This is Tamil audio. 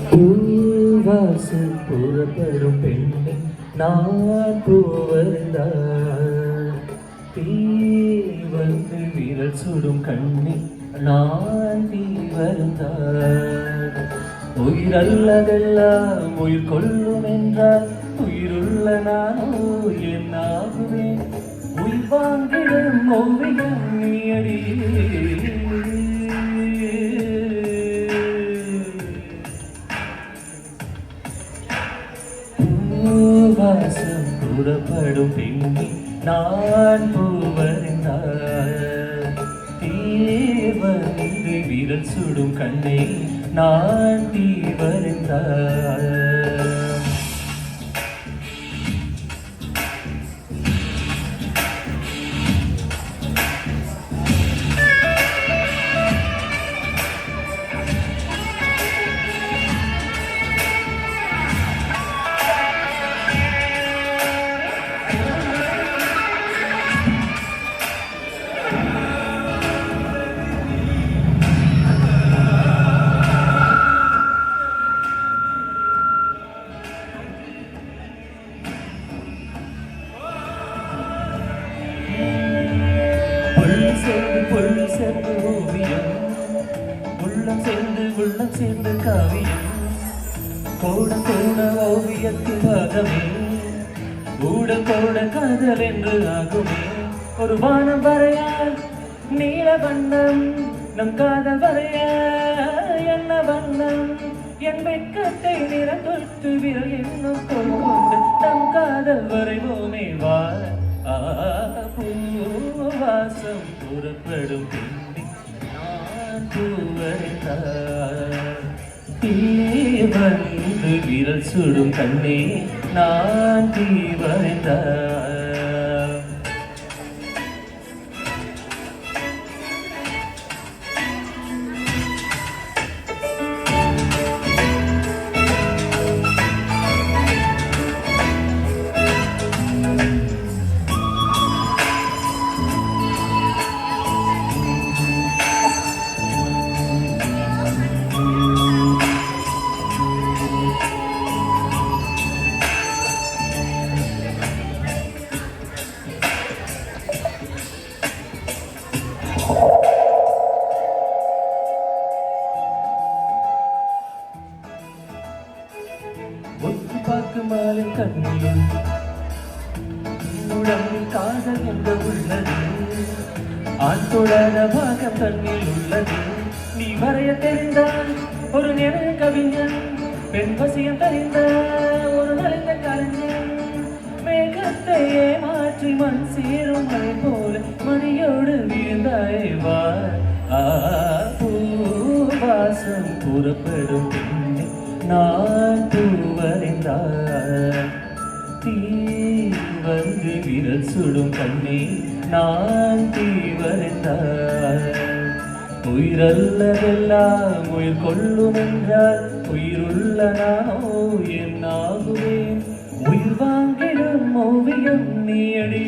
பூவாசல் புறப்படும் பெண்ணை நான் பூவருந்தார் தீ வந்து விரல் சுடும் கண்ணை நான் தீ வருந்தார் உயிரல்லதெல்லாம் உயிர் கொள்ளும் என்றால் உயிருள்ள நானோ என்னாகுவேன் உயிர் வாங்கிடும் ஓவியம் நீயடி வாசம் புறப்படும் பெண்ணி நான் பூவறிந்தார் தீவந்து விரல் சுடும் கண்ணை நான் தீவறிந்தார் பொருள் சேர்ந்து ஓவியம் உள்ளம் சேர்ந்து காவியம் கூட கூட ஓவியத்தில் பாகமே கூட காதல் என்று ஆகுமே ஒரு வானம் வரையால் நீல வண்ணம் நம் காதல் வரைய என்ன வண்ணம் என் வெட்கத்தை நிறந்தொட்டு விரல் என்னும் கொண்டு நம் காதல் வரைவோமே வா பூவாசம் புறப்படும் பெண்ணை நான் பூவறிந்தார் தீ வந்து விரல் சுடும் கண்ணே நான் தீவறிந்தார் பார்க்கும் மாலை கண்ணில் உடம்பில் காதல் என்று உள்ளது ஆண் தொடாத பாகம் தண்ணில் உள்ளது நீ வரைய தெரிந்தால் ஒரு நிறைய கவிஞன் பெண் வசியம் தெரிந்த ஒரு நலிந்த கலைஞன் மேகத்தை ஏமாற்றி மண் சேரும் மழை போல மணியோடு வீழ்ந்தாய் வா பூவாசம் புறப்படும் நான் பூவறிந்தார் தீ வந்து விரல் சுடும் கண்ணே நான் தீவறிந்தார் உயிரல்லதெல்லாம் உயிர் கொள்ளும் என்றால் உயிருள்ள நானோ என்னாகுவேன் உயிர் வாங்கிடும் ஓவியம் நீயடி